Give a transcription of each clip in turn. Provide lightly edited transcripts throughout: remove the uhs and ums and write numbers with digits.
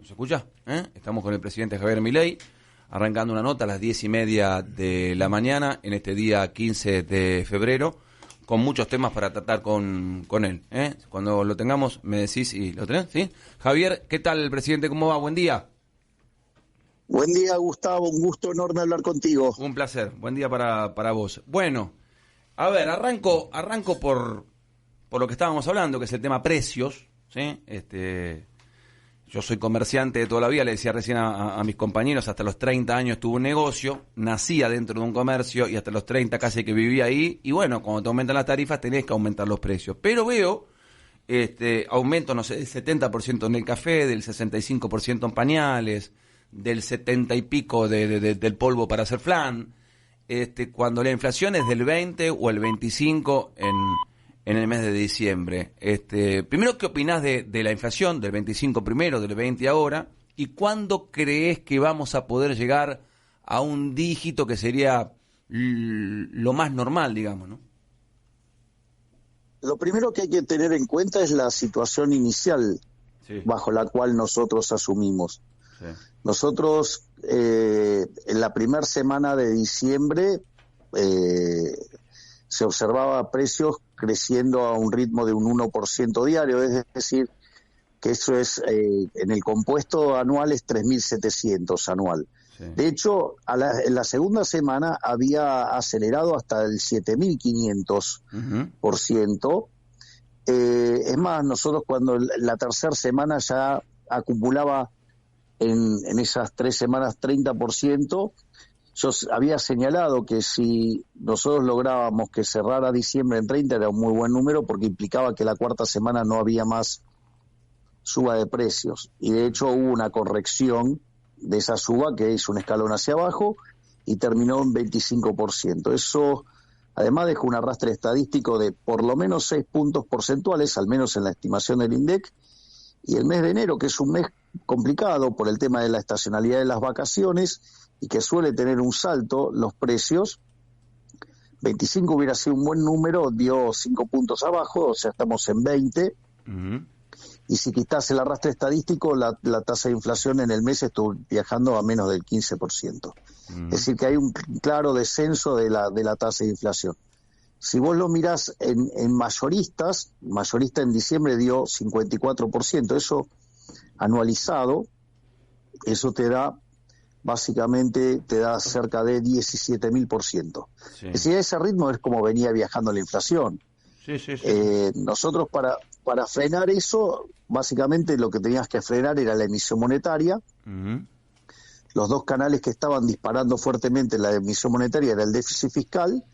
¿Nos escucha? Estamos con el presidente Javier Milei, arrancando una nota a las 10:30 de la mañana, en este día 15 de febrero, con muchos temas para tratar con él. Cuando lo tengamos, me decís y lo tenés, ¿sí? Javier, ¿qué tal, presidente? ¿Cómo va? Buen día. Buen día, Gustavo. Un gusto enorme hablar contigo. Un placer. Buen día para vos. Bueno, a ver, arranco por lo que estábamos hablando, que es el tema precios, ¿sí? Yo soy comerciante de toda la vida, le decía recién a mis compañeros, hasta los 30 años tuve un negocio, nacía dentro de un comercio y hasta los 30 casi que vivía ahí, y bueno, cuando te aumentan las tarifas tenés que aumentar los precios. Pero veo aumento, no sé, del 70% en el café, del 65% en pañales, del 70 y pico del polvo para hacer flan, cuando la inflación es del 20 o el 25 en el mes de diciembre. Primero, ¿qué opinás de la inflación, del 25 primero, del 20 ahora? ¿Y cuándo crees que vamos a poder llegar a un dígito que sería lo más normal, digamos, ¿no? Lo primero que hay que tener en cuenta es la situación inicial, sí, bajo la cual nosotros asumimos. Sí. Nosotros, en la primera semana de diciembre, se observaba precios creciendo a un ritmo de un 1% diario, es decir, que eso es, en el compuesto anual es 3.700 anual. Sí. De hecho, en la segunda semana había acelerado hasta el 7.500%. Es más, nosotros cuando la tercera semana ya acumulaba en esas 3 semanas 30%, yo había señalado que si nosotros lográbamos que cerrara diciembre en 30 era un muy buen número porque implicaba que la cuarta semana no había más suba de precios. Y de hecho hubo una corrección de esa suba que hizo un escalón hacia abajo y terminó en 25%. Eso además dejó un arrastre estadístico de por lo menos 6 puntos porcentuales, al menos en la estimación del INDEC, y el mes de enero, que es un mes complicado por el tema de la estacionalidad de las vacaciones y que suele tener un salto los precios, 25 hubiera sido un buen número, dio 5 puntos abajo, o sea, estamos en 20, y si quitas el arrastre estadístico, la tasa de inflación en el mes estuvo viajando a menos del 15%. Es decir, que hay un claro descenso de la tasa de inflación. Si vos lo mirás en mayorista en diciembre dio 54%, eso anualizado, eso te da, básicamente te da cerca de 17.000%. Sí. Es decir, a ese ritmo es como venía viajando la inflación. Sí. Nosotros para frenar eso, básicamente lo que tenías que frenar era la emisión monetaria. Los dos canales que estaban disparando fuertemente la emisión monetaria era el déficit fiscal,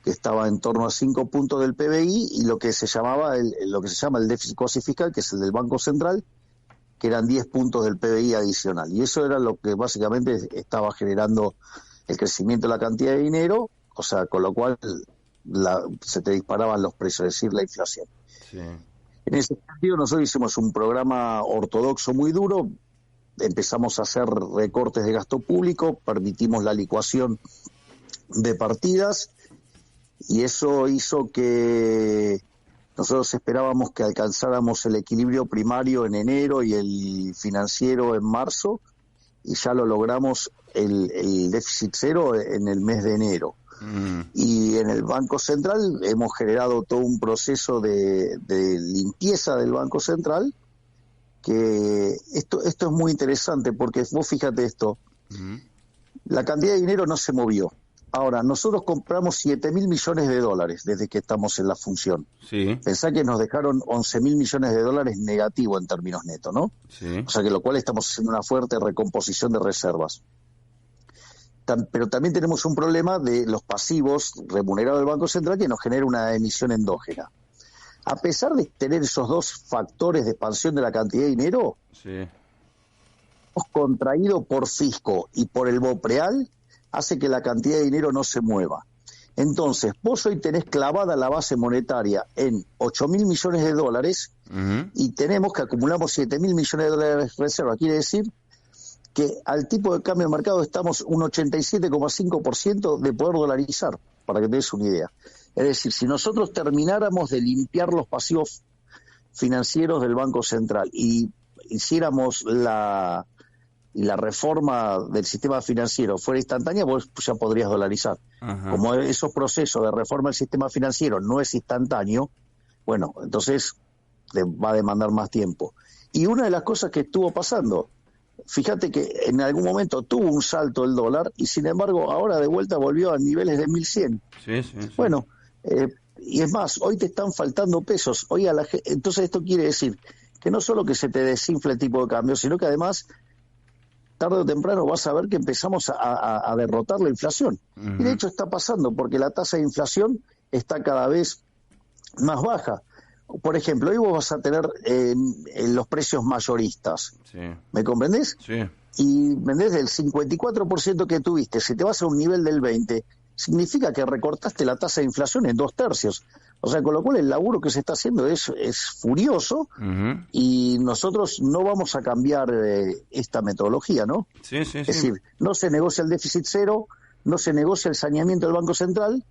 que estaba en torno a 5 puntos del PBI, y lo que se llama el déficit cuasi fiscal, que es el del Banco Central, que eran 10 puntos del PBI adicional. Y eso era lo que básicamente estaba generando el crecimiento de la cantidad de dinero, o sea, con lo cual se te disparaban los precios, es decir, la inflación. Sí. En ese sentido, nosotros hicimos un programa ortodoxo muy duro, empezamos a hacer recortes de gasto público, permitimos la licuación de partidas, y eso hizo que nosotros esperábamos que alcanzáramos el equilibrio primario en enero y el financiero en marzo, y ya lo logramos el déficit cero en el mes de enero. Y en el Banco Central hemos generado todo un proceso de limpieza del Banco Central, que esto es muy interesante porque vos fíjate esto, la cantidad de dinero no se movió. Ahora, nosotros compramos 7.000 millones de dólares desde que estamos en la función. Sí. Pensá que nos dejaron 11.000 millones de dólares negativo en términos netos, ¿no? Sí. O sea, que lo cual estamos haciendo una fuerte recomposición de reservas. Pero también tenemos un problema de los pasivos remunerados del Banco Central que nos genera una emisión endógena. A pesar de tener esos dos factores de expansión de la cantidad de dinero, sí, hemos contraído por fisco y por el BOPREAL, hace que la cantidad de dinero no se mueva. Entonces, vos hoy tenés clavada la base monetaria en 8.000 millones de dólares y tenemos que acumulamos 7.000 millones de dólares de reserva. Quiere decir que al tipo de cambio de mercado estamos un 87,5% de poder dolarizar, para que te des una idea. Es decir, si nosotros termináramos de limpiar los pasivos financieros del Banco Central y hiciéramos la reforma del sistema financiero fuera instantánea, vos ya podrías dolarizar. Ajá. Como esos procesos de reforma del sistema financiero no es instantáneo, bueno, entonces va a demandar más tiempo. Y una de las cosas que estuvo pasando, fíjate que en algún momento tuvo un salto el dólar y sin embargo ahora de vuelta volvió a niveles de 1100. Sí. Bueno, y es más, hoy te están faltando pesos. Hoy entonces esto quiere decir que no solo que se te desinfla el tipo de cambio, sino que además tarde o temprano vas a ver que empezamos a derrotar la inflación. Uh-huh. Y de hecho está pasando porque la tasa de inflación está cada vez más baja. Por ejemplo, hoy vos vas a tener en los precios mayoristas. Sí. ¿Me comprendés? Sí. Y vendés del 54% que tuviste, si te vas a un nivel del 20%, significa que recortaste la tasa de inflación en 2/3. O sea, con lo cual el laburo que se está haciendo es furioso. Uh-huh. Y nosotros no vamos a cambiar esta metodología, ¿no? Sí. Es decir, no se negocia el déficit cero, no se negocia el saneamiento del Banco Central,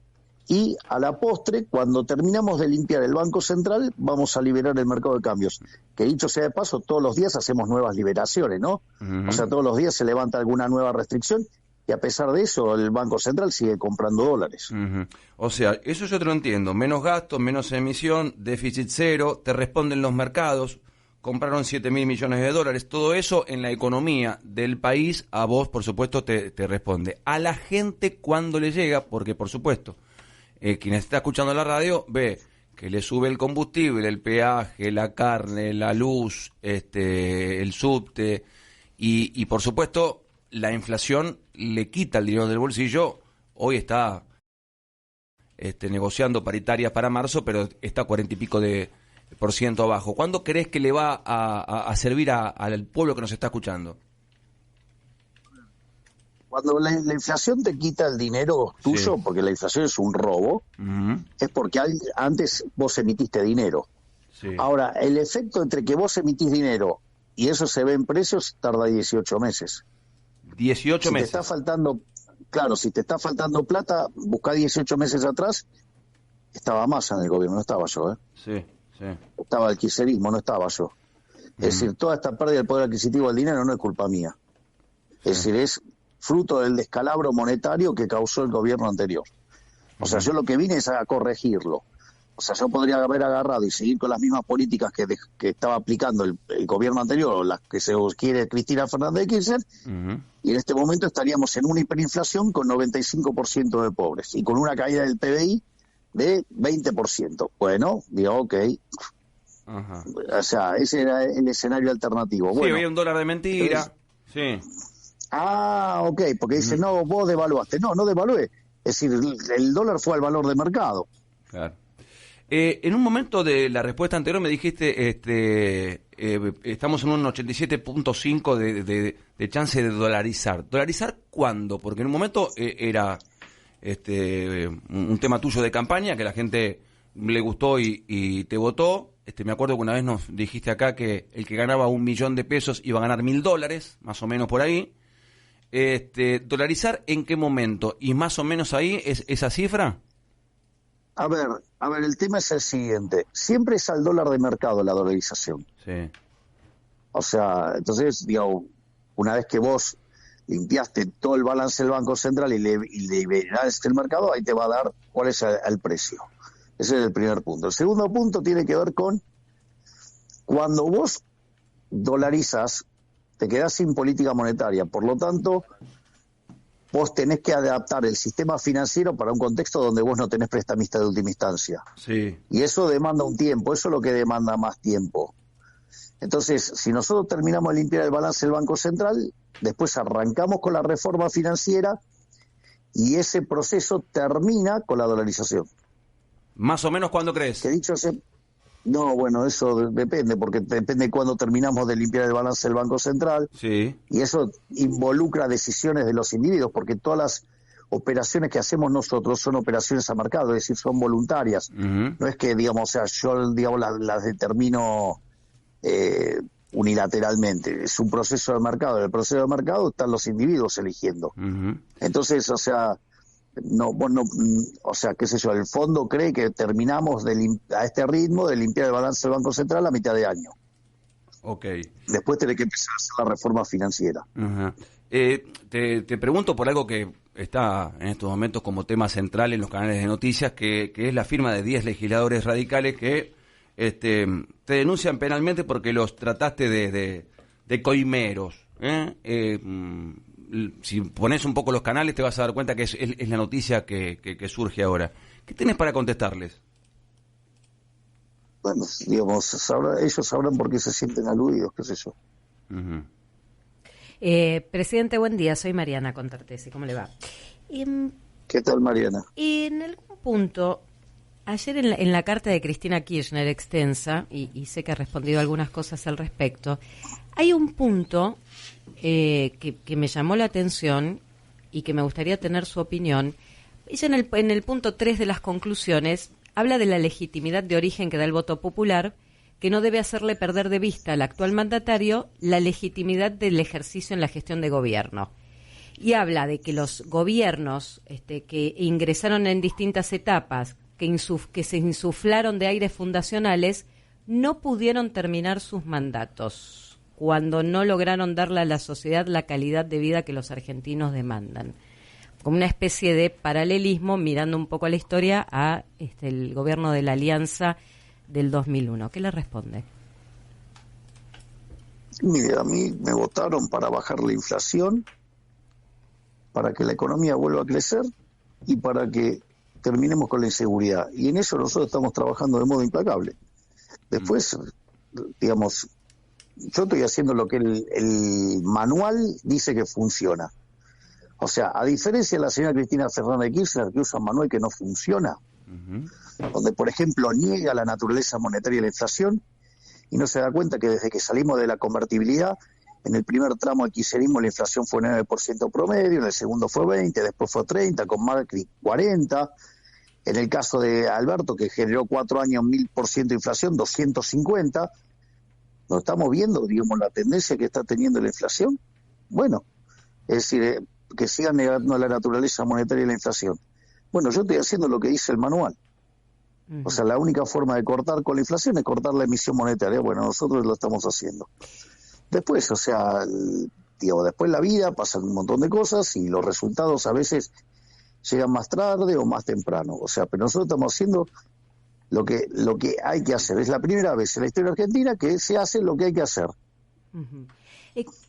y a la postre, cuando terminamos de limpiar el Banco Central, vamos a liberar el mercado de cambios. Que dicho sea de paso, todos los días hacemos nuevas liberaciones, ¿no? Uh-huh. O sea, todos los días se levanta alguna nueva restricción, y a pesar de eso, el Banco Central sigue comprando dólares. Uh-huh. O sea, eso yo te lo entiendo. Menos gastos, menos emisión, déficit cero, te responden los mercados, compraron 7.000 millones de dólares. Todo eso en la economía del país, a vos, por supuesto, te responde. A la gente cuando le llega, porque, por supuesto, quien está escuchando la radio ve que le sube el combustible, el peaje, la carne, la luz, el subte, y por supuesto, la inflación le quita el dinero del bolsillo. Hoy está negociando paritarias para marzo, pero está 40 y pico de % abajo. ¿Cuándo crees que le va a servir al pueblo que nos está escuchando? Cuando la inflación te quita el dinero tuyo, sí, porque la inflación es un robo, uh-huh, es porque antes vos emitiste dinero. Sí. Ahora, el efecto entre que vos emitís dinero y eso se ve en precios tarda 18 meses. 18 meses. Si te está faltando, claro, si te está faltando plata, buscá 18 meses atrás, estaba Massa en el gobierno, no estaba yo, ¿eh? Sí. Estaba el kirchnerismo, no estaba yo. Es decir, toda esta pérdida del poder adquisitivo del dinero no es culpa mía. Es decir, es fruto del descalabro monetario que causó el gobierno anterior. O sea, yo lo que vine es a corregirlo. O sea, yo podría haber agarrado y seguir con las mismas políticas que estaba aplicando el gobierno anterior, o las que se quiere Cristina Fernández de Kirchner, uh-huh, y en este momento estaríamos en una hiperinflación con 95% de pobres y con una caída del PBI de 20%. Bueno, digo, ok. Uh-huh. O sea, ese era el escenario alternativo. Sí, bueno, había un dólar de mentira. Sí. Ok, porque dice, no, vos devaluaste. No devalué. Es decir, el dólar fue al valor de mercado. Claro. En un momento de la respuesta anterior me dijiste, estamos en un 87.5 de chance de dolarizar. ¿Dolarizar cuándo? Porque en un momento era un tema tuyo de campaña que la gente le gustó y te votó. Me acuerdo que una vez nos dijiste acá que el que ganaba $1.000.000 iba a ganar $1.000, más o menos por ahí. ¿Dolarizar en qué momento? ¿Y más o menos ahí es esa cifra? A ver, el tema es el siguiente. Siempre es al dólar de mercado la dolarización. Sí. O sea, entonces, digamos, una vez que vos limpiaste todo el balance del Banco Central y liberaste el mercado, ahí te va a dar cuál es el precio. Ese es el primer punto. El segundo punto tiene que ver con cuando vos dolarizas, te quedás sin política monetaria. Por lo tanto, vos tenés que adaptar el sistema financiero para un contexto donde vos no tenés prestamista de última instancia. Sí. Y eso demanda un tiempo, eso es lo que demanda más tiempo. Entonces, si nosotros terminamos de limpiar el balance del Banco Central, después arrancamos con la reforma financiera y ese proceso termina con la dolarización. ¿Más o menos cuándo crees? Que dicho sea... No, bueno, eso depende, porque depende de cuándo terminamos de limpiar el balance del Banco Central. Sí. Y eso involucra decisiones de los individuos, porque todas las operaciones que hacemos nosotros son operaciones a mercado, es decir, son voluntarias. Uh-huh. No es que, digamos, o sea, yo, digamos, las determino unilateralmente. Es un proceso de mercado. En el proceso de mercado están los individuos eligiendo. Uh-huh. Entonces, o sea... o sea, qué sé yo, el fondo cree que terminamos a este ritmo de limpiar el balance del Banco Central a mitad de año. Ok. Después tenés que empezar a hacer la reforma financiera. Ajá. Te pregunto por algo que está en estos momentos como tema central en los canales de noticias, que es la firma de 10 legisladores radicales que te denuncian penalmente porque los trataste de coimeros. Si pones un poco los canales te vas a dar cuenta que es la noticia que surge ahora. ¿Qué tenés para contestarles? Bueno, digamos, ellos sabrán por qué se sienten aludidos, qué sé yo. Uh-huh. Presidente, buen día. Soy Mariana Contartesi. ¿Cómo le va? ¿Qué tal, Mariana? En algún punto, ayer en la carta de Cristina Kirchner extensa, y sé que ha respondido algunas cosas al respecto, hay un punto que me llamó la atención y que me gustaría tener su opinión. Ella en el punto 3 de las conclusiones habla de la legitimidad de origen que da el voto popular, que no debe hacerle perder de vista al actual mandatario la legitimidad del ejercicio en la gestión de gobierno. Y habla de que los gobiernos que ingresaron en distintas etapas, que se insuflaron de aires fundacionales, no pudieron terminar sus mandatos, cuando no lograron darle a la sociedad la calidad de vida que los argentinos demandan. Como una especie de paralelismo, mirando un poco a la historia, a el gobierno de la Alianza del 2001. ¿Qué le responde? Mire, a mí me votaron para bajar la inflación, para que la economía vuelva a crecer y para que terminemos con la inseguridad. Y en eso nosotros estamos trabajando de modo implacable. Después, digamos, yo estoy haciendo lo que el manual dice que funciona. O sea, a diferencia de la señora Cristina Fernández de Kirchner, que usa un manual que no funciona, donde, por ejemplo, niega la naturaleza monetaria de la inflación y no se da cuenta que desde que salimos de la convertibilidad, en el primer tramo del kirchnerismo la inflación fue 9% promedio, en el segundo fue 20%, después fue 30%, con Macri 40%. En el caso de Alberto, que generó 4 años 1000% de inflación, 250%. ¿No estamos viendo, digamos, la tendencia que está teniendo la inflación? Bueno, es decir, que sigan negando la naturaleza monetaria de la inflación. Bueno, yo estoy haciendo lo que dice el manual. O sea, la única forma de cortar con la inflación es cortar la emisión monetaria. Bueno, nosotros lo estamos haciendo. Después, o sea, después la vida pasan un montón de cosas y los resultados a veces llegan más tarde o más temprano. O sea, pero nosotros estamos haciendo lo que hay que hacer. Es la primera vez en la historia argentina que se hace lo que hay que hacer.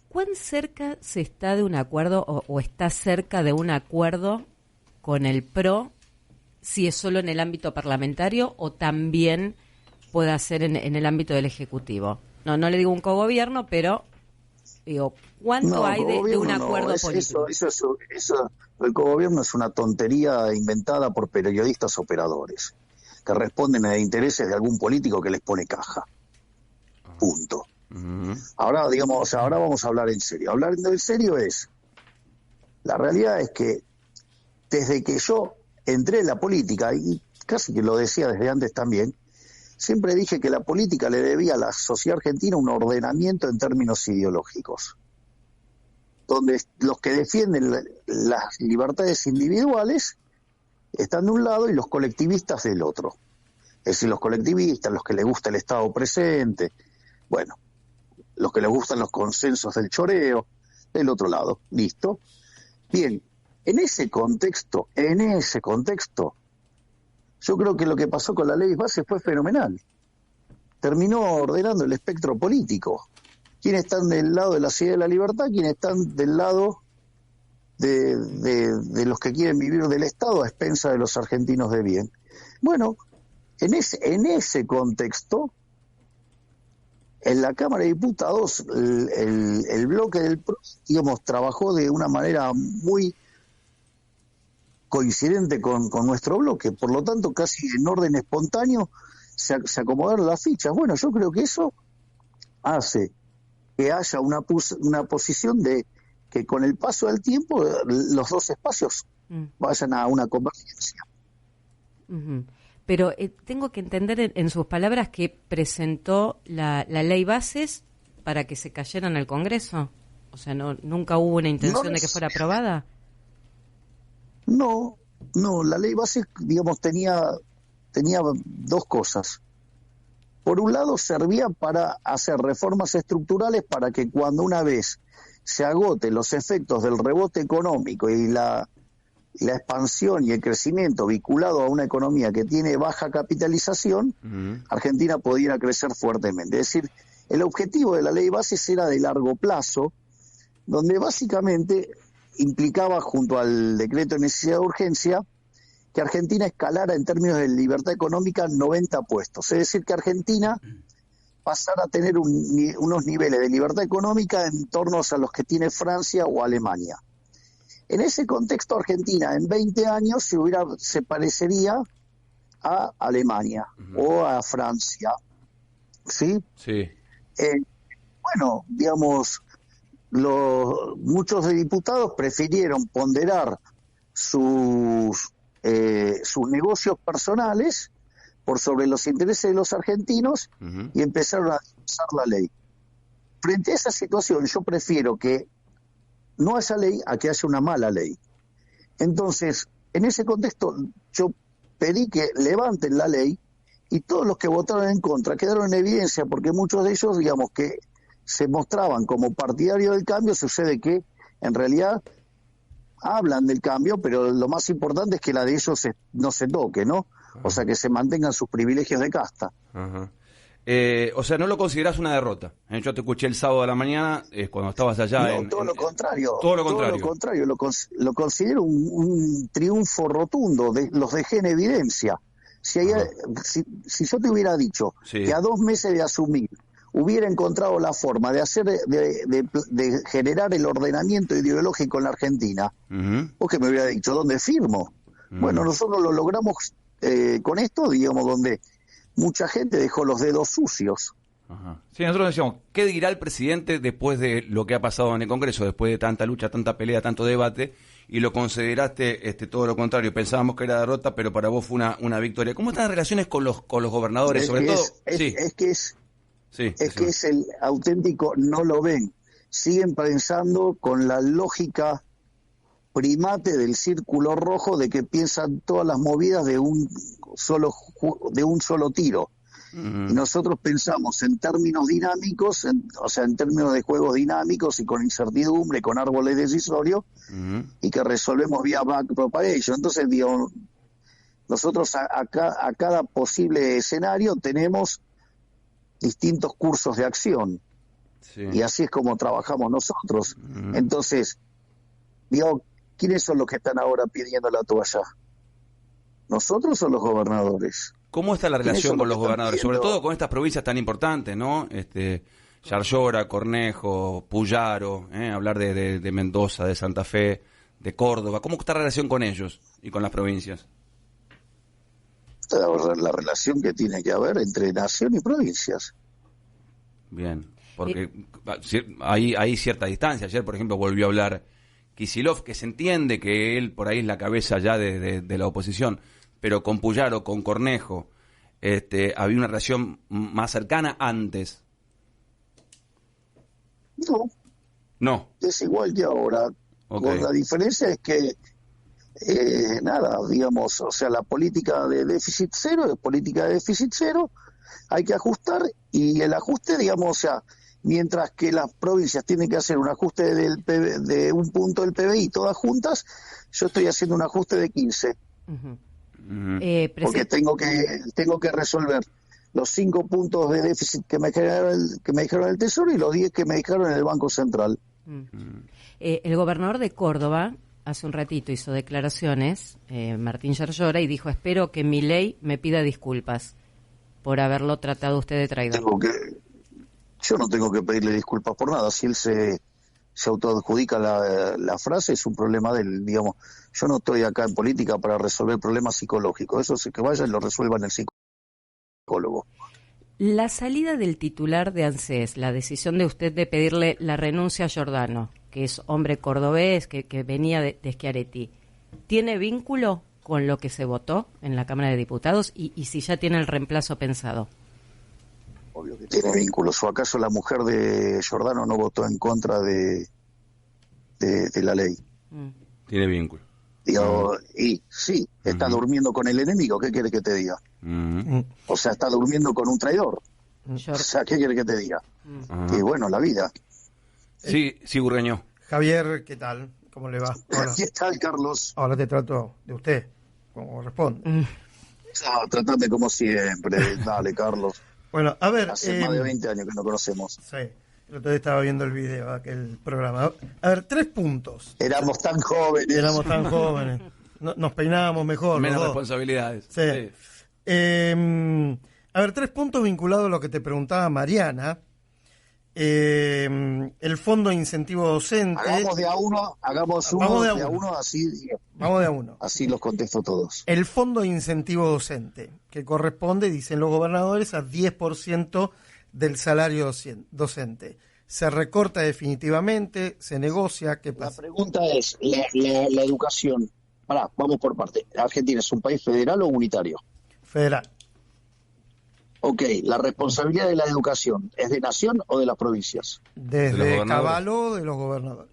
¿Cuán cerca se está de un acuerdo o está cerca de un acuerdo con el PRO, si es solo en el ámbito parlamentario o también puede ser en el ámbito del Ejecutivo? No le digo un cogobierno, pero digo, ¿cuánto hay de un acuerdo político? Eso, el cogobierno es una tontería inventada por periodistas operadores que responden a intereses de algún político que les pone caja. Punto. Ahora, digamos, ahora vamos a hablar en serio. Hablando en serio la realidad es que desde que yo entré en la política, y casi que lo decía desde antes también, siempre dije que la política le debía a la sociedad argentina un ordenamiento en términos ideológicos, donde los que defienden las libertades individuales están de un lado y los colectivistas del otro. Es decir, los colectivistas, los que les gusta el Estado presente, bueno, los que les gustan los consensos del choreo, del otro lado. ¿Listo? Bien, en ese contexto, yo creo que lo que pasó con la ley base fue fenomenal. Terminó ordenando el espectro político. ¿Quiénes están del lado de la ciudad de la libertad? ¿Quiénes están del lado de los que quieren vivir del Estado a expensas de los argentinos de bien? Bueno, en ese contexto, en la Cámara de Diputados, el bloque del PRO, digamos, trabajó de una manera muy coincidente con nuestro bloque. Por lo tanto, casi en orden espontáneo se acomodaron las fichas. Bueno, yo creo que eso hace que haya una posición de que con el paso del tiempo los dos espacios vayan a una convergencia. Pero tengo que entender en sus palabras que presentó la ley bases para que se cayera en el Congreso. O sea, nunca hubo una intención de que fuera aprobada. No, la ley base, digamos, tenía dos cosas. por un lado servía para hacer reformas estructurales para que cuando una vez se agoten los efectos del rebote económico y la expansión y el crecimiento vinculado a una economía que tiene baja capitalización, Argentina pudiera crecer fuertemente. Es decir, el objetivo de la ley bases era de largo plazo, donde básicamente implicaba, junto al decreto de necesidad de urgencia, que Argentina escalara en términos de libertad económica 90 puestos. Es decir, que Argentina pasara a tener unos niveles de libertad económica en torno a los que tiene Francia o Alemania. En ese contexto, Argentina en 20 años se parecería a Alemania o a Francia. ¿Sí? Sí. Bueno, digamos, muchos diputados prefirieron ponderar sus negocios personales por sobre los intereses de los argentinos y empezaron a usar la ley. Frente a esa situación, yo prefiero que no haya ley a que haya una mala ley. Entonces, en ese contexto, yo pedí que levanten la ley y todos los que votaron en contra quedaron en evidencia, porque muchos de ellos, digamos, que se mostraban como partidarios del cambio. Sucede que, en realidad, hablan del cambio, pero lo más importante es que la de ellos no se toque, ¿no? O sea, que se mantengan sus privilegios de casta. Ajá. O sea, no lo considerás una derrota. Yo te escuché el sábado de la mañana, cuando estabas allá. No, todo lo contrario. Todo lo contrario. Todo lo contrario. Lo considero un triunfo rotundo. Los dejé en evidencia. Si yo te hubiera dicho que a 2 meses de asumir hubiera encontrado la forma de hacer de generar el ordenamiento ideológico en la Argentina, vos que me hubiera dicho, ¿dónde firmo? Bueno, nosotros lo logramos con esto, digamos, donde mucha gente dejó los dedos sucios. Ajá. Sí, nosotros decíamos, ¿qué dirá el presidente después de lo que ha pasado en el Congreso, después de tanta lucha, tanta pelea, tanto debate? Y lo consideraste todo lo contrario. Pensábamos que era derrota, pero para vos fue una victoria. ¿Cómo están las relaciones con los gobernadores? Sobre todo. Es que es el auténtico, no lo ven. Siguen pensando con la lógica primate del círculo rojo, de que piensan todas las movidas de un solo tiro. Y nosotros pensamos en términos dinámicos, o sea, en términos de juegos dinámicos y con incertidumbre, con árboles decisorios, y que resolvemos vía backpropagation. Entonces, digo, nosotros a cada posible escenario tenemos distintos cursos de acción. Sí. Y así es como trabajamos nosotros. Entonces, digo, ¿quiénes son los que están ahora pidiendo la toalla? ¿Nosotros o los gobernadores? ¿Cómo está la relación con los gobernadores? Sobre todo con estas provincias tan importantes, ¿no? Yarlora, Cornejo, Puyaro, hablar de Mendoza, de Santa Fe, de Córdoba. ¿Cómo está la relación con ellos y con las provincias? La relación que tiene que haber entre nación y provincias. Bien, porque hay cierta distancia. Ayer, por ejemplo, volvió a hablar Kicillof, que se entiende que él por ahí es la cabeza ya de la oposición, pero con Puyaro, con Cornejo, había una relación más cercana antes. No. Es igual que ahora. Okay. Con la diferencia es que digamos, o sea, la política de déficit cero es política de déficit cero, hay que ajustar, y el ajuste, digamos, o sea, mientras que las provincias tienen que hacer un ajuste de un punto del PBI todas juntas, yo estoy haciendo un ajuste de 15. Porque tengo que resolver los 5 puntos de déficit que me dijeron el Tesoro y los 10 que me dijeron en el Banco Central. El gobernador de Córdoba hace un ratito hizo declaraciones, Martín Yarlora, y dijo: espero que Milei me pida disculpas por haberlo tratado usted de traidor. Yo no tengo que pedirle disculpas por nada. Si él se autoadjudica la frase, es un problema de él, digamos. Yo no estoy acá en política para resolver problemas psicológicos. Eso sí, que vayan y lo resuelvan el psicólogo. La salida del titular de ANSES, la decisión de usted de pedirle la renuncia a Giordano, que es hombre cordobés, que venía de Schiaretti, ¿tiene vínculo con lo que se votó en la Cámara de Diputados y si ya tiene el reemplazo pensado? Obvio que tiene vínculos. ¿O acaso la mujer de Giordano no votó en contra de la ley? Tiene vínculo. Digo, y sí, está durmiendo con el enemigo. ¿Qué quiere que te diga? O sea, está durmiendo con un traidor. Yo- O sea, ¿qué quiere que te diga? Ajá. Y bueno, la vida. Sí, sí, Burgueño. Javier, ¿qué tal? ¿Cómo le va? Hola. ¿Qué tal, Carlos? Ahora te trato de usted, como corresponde. Tratame como siempre. Dale, Carlos. Bueno, a ver... Hace más de 20 años que nos conocemos. Sí, el otro día estaba viendo el video de aquel programa. A ver, 3 puntos. Éramos tan jóvenes. Éramos tan jóvenes. Nos peinábamos mejor. Menos los dos. responsabilidades. Sí. A ver, 3 puntos vinculados a lo que te preguntaba Mariana. El fondo de incentivo docente. Hagamos de a uno, Vamos uno de a de a uno. uno, Vamos de a uno. así los contesto todos. El fondo de incentivo docente, que corresponde, dicen los gobernadores, a 10% del salario docente. Se recorta definitivamente, se negocia. ¿Qué La pasa? pregunta es, la educación. Pará, vamos por parte. ¿Argentina es un país federal o unitario? Federal. Ok, la responsabilidad de la educación, ¿es de nación o de las provincias? De los Desde gobernadores. Caballo de los gobernadores.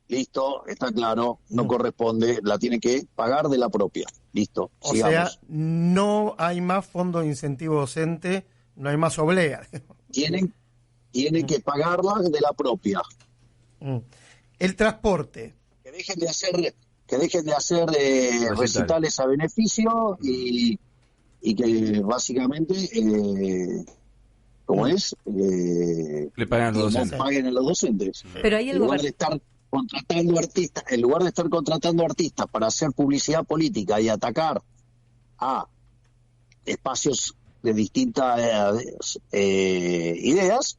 Listo, está claro, no corresponde, la tiene que pagar de la propia. Listo, O sigamos. sea, no hay más fondo de incentivo docente, no hay más oblea. Tienen que pagarla de la propia. El transporte. Que dejen de hacer recitales a beneficio y que básicamente, ¿cómo es? Le pagan a los No docentes. paguen a los docentes. Pero ahí el En lugar gobierno... de estar contratando artistas, en lugar de estar contratando artistas para hacer publicidad política y atacar a espacios de distintas ideas,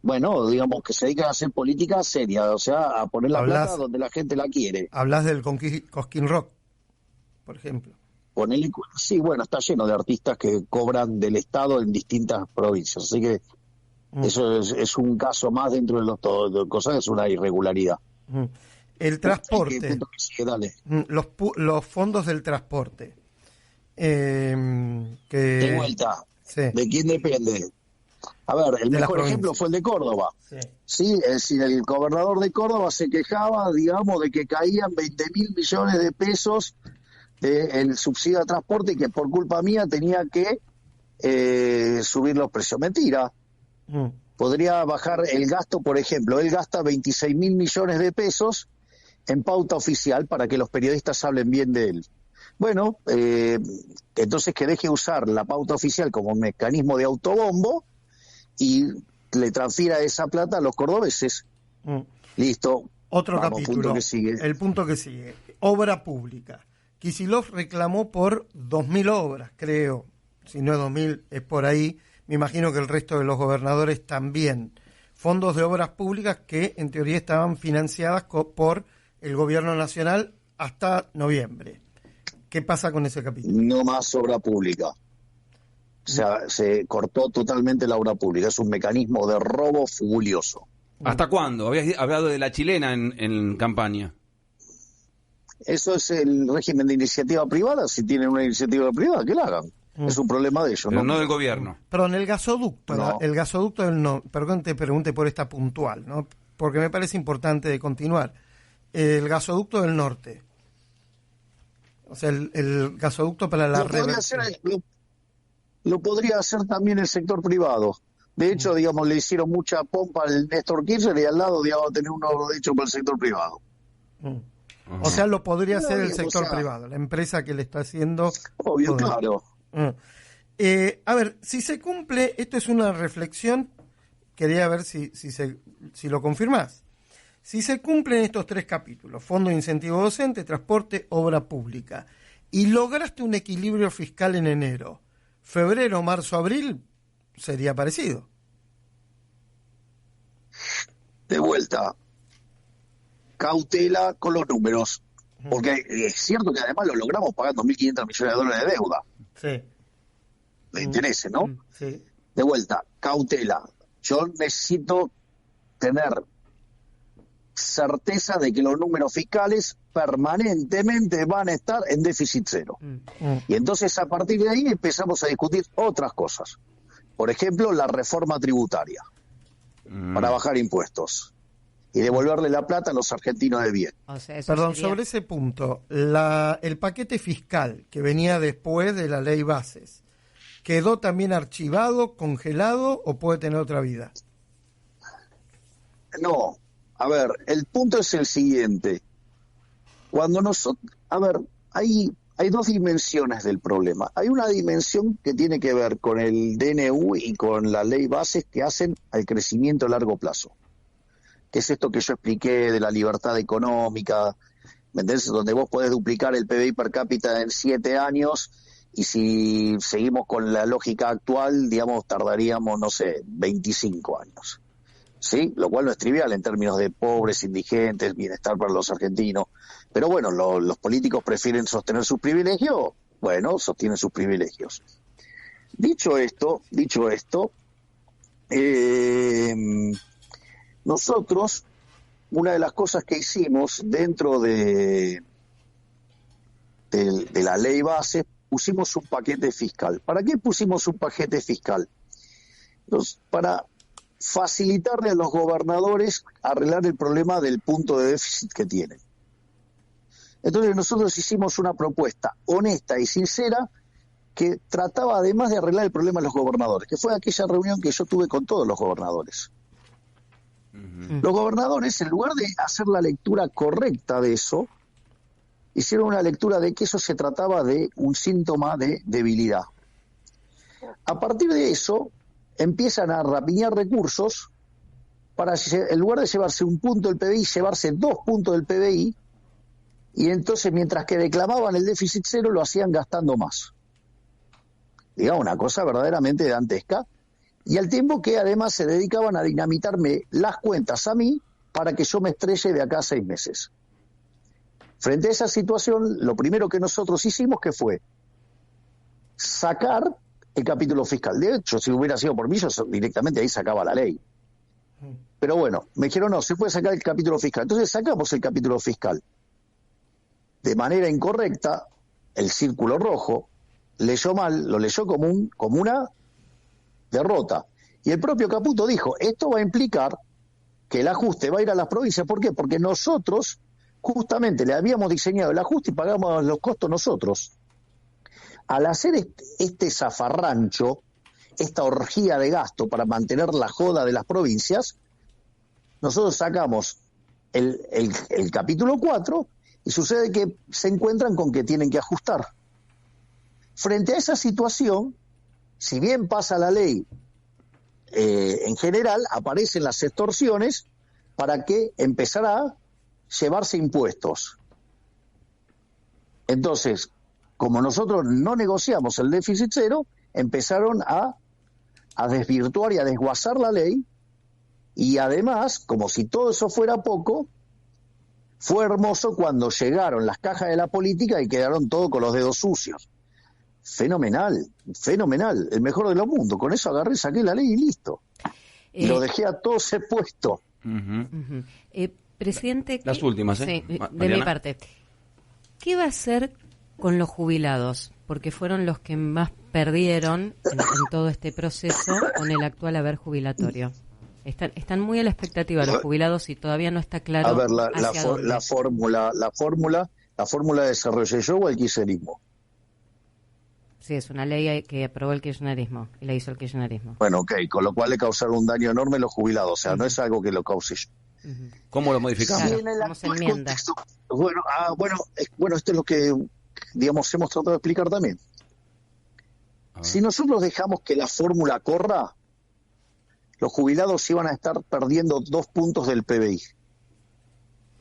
bueno, digamos que se dedican a hacer política seria, o sea, a poner la Hablas- plata donde la gente la quiere. Hablas del Cosquín Rock, por ejemplo. Sí, bueno, está lleno de artistas que cobran del Estado en distintas provincias, así que eso es un caso más dentro de de cosas, es una irregularidad. El transporte. ¿Qué punto que sigue? Dale. Los fondos del transporte. De vuelta, Sí. ¿de quién depende? A ver, el De las mejor ejemplo provincias. fue el de Córdoba. Sí. Sí, es decir, el gobernador de Córdoba se quejaba, digamos, de que caían 20.000 millones de pesos del subsidio de transporte y que por culpa mía tenía que subir los precios. Mentira. Podría bajar el gasto, por ejemplo, él gasta 26.000 millones de pesos en pauta oficial para que los periodistas hablen bien de él. Bueno, entonces que deje usar la pauta oficial como mecanismo de autobombo y le transfiera esa plata a los cordobeses. Listo. Otro Vamos, capítulo. punto que sigue. El punto que sigue. Obra pública. Kicillof reclamó por 2.000 obras, creo. Si no es 2.000, es por ahí. Me imagino que el resto de los gobernadores también. Fondos de obras públicas que en teoría estaban financiadas por el gobierno nacional hasta noviembre. ¿Qué pasa con ese capítulo? No más obra pública. O sea, se cortó totalmente la obra pública. Es un mecanismo de robo furioso. ¿Hasta cuándo? Habías hablado de la chilena en campaña. Eso es el régimen de iniciativa privada. Si tienen una iniciativa privada, que la hagan. Es un problema de ellos, Pero ¿no? no del gobierno. Perdón, el gasoducto. No. El gasoducto del no. Perdón, te pregunte por esta puntual, ¿no? Porque me parece importante de continuar. El gasoducto del norte. O sea, el gasoducto para la Lo podría reversión. hacer, lo podría hacer también el sector privado. De hecho, digamos, le hicieron mucha pompa al Néstor Kirchner y al lado, digamos, tener uno hecho por el sector privado. O sea, lo podría No, hacer el o sector sea, privado, la empresa que le está haciendo. Obvio, podría. claro. A ver, si se cumple, esto es una reflexión, quería ver si lo confirmás. Si se cumplen estos 3 capítulos, fondo de incentivo docente, transporte, obra pública, y lograste un equilibrio fiscal en enero, febrero, marzo, abril, sería parecido. De vuelta, cautela con los números. Porque es cierto que además lo logramos pagando 1.500 millones de dólares de deuda, Sí. de intereses, ¿no? Sí. De vuelta, cautela. Yo necesito tener certeza de que los números fiscales permanentemente van a estar en déficit cero. Y entonces a partir de ahí empezamos a discutir otras cosas. Por ejemplo, la reforma tributaria para bajar impuestos y devolverle la plata a los argentinos de bien. O sea, eso Perdón, sería- sobre ese punto, el paquete fiscal que venía después de la ley bases, ¿quedó también archivado, congelado o puede tener otra vida? No, a ver, el punto es el siguiente. Cuando nosotros, a ver, hay dos dimensiones del problema. Hay una dimensión que tiene que ver con el DNU y con la ley bases que hacen al crecimiento a largo plazo, que es esto que yo expliqué de la libertad económica, ¿me entendés? Donde vos podés duplicar el PBI per cápita en 7 años y si seguimos con la lógica actual, digamos, tardaríamos, no sé, 25 años. ¿Sí? Lo cual no es trivial en términos de pobres, indigentes, bienestar para los argentinos. Pero bueno, los políticos prefieren sostener sus privilegios, bueno, sostienen sus privilegios. Dicho esto, nosotros, una de las cosas que hicimos dentro de la ley base, pusimos un paquete fiscal. ¿Para qué pusimos un paquete fiscal? Para facilitarle a los gobernadores arreglar el problema del punto de déficit que tienen. Entonces nosotros hicimos una propuesta honesta y sincera que trataba además de arreglar el problema de los gobernadores, que fue aquella reunión que yo tuve con todos los gobernadores. Uh-huh. Los gobernadores, en lugar de hacer la lectura correcta de eso, hicieron una lectura de que eso se trataba de un síntoma de debilidad. A partir de eso, empiezan a rapiñar recursos para, en lugar de llevarse un punto del PBI, llevarse 2 puntos del PBI, y entonces mientras que declamaban el déficit cero, lo hacían gastando más. Digamos, una cosa verdaderamente dantesca, y al tiempo que además se dedicaban a dinamitarme las cuentas a mí para que yo me estrelle de acá a 6 meses. Frente a esa situación, lo primero que nosotros hicimos que fue sacar el capítulo fiscal. De hecho, si hubiera sido por mí, yo directamente ahí sacaba la ley. Pero bueno, me dijeron, no, se puede sacar el capítulo fiscal. Entonces sacamos el capítulo fiscal. De manera incorrecta, el círculo rojo leyó mal, lo leyó como una derrota. Y el propio Caputo dijo, esto va a implicar que el ajuste va a ir a las provincias. ¿Por qué? Porque nosotros justamente le habíamos diseñado el ajuste y pagamos los costos nosotros. Al hacer este zafarrancho, esta orgía de gasto para mantener la joda de las provincias, nosotros sacamos el capítulo 4 y sucede que se encuentran con que tienen que ajustar. Frente a esa situación, si bien pasa la ley en general, aparecen las extorsiones para que empezara a llevarse impuestos. Entonces, como nosotros no negociamos el déficit cero, empezaron a desvirtuar y a desguazar la ley, y además, como si todo eso fuera poco, fue hermoso cuando llegaron las cajas de la política y quedaron todos con los dedos sucios. Fenomenal, el mejor de los mundos. Con eso agarré, saqué la ley y listo. Y lo dejé a todos expuesto. Presidente, las últimas, sí, de mi parte. ¿Qué va a hacer con los jubilados? Porque fueron los que más perdieron en todo este proceso con el actual haber jubilatorio. Están muy a la expectativa los jubilados y todavía no está claro. A ver, la fórmula desarrollé yo o el kirchnerismo. Sí, es una ley que aprobó el kirchnerismo y la hizo el kirchnerismo. Bueno, ok, con lo cual le causaron un daño enorme a los jubilados, o sea, no es algo que lo cause yo. ¿Cómo lo modificamos? Claro, vamos en enmienda. Bueno, esto es lo que, digamos, hemos tratado de explicar también. Si nosotros dejamos que la fórmula corra, los jubilados iban a estar perdiendo 2 puntos del PBI.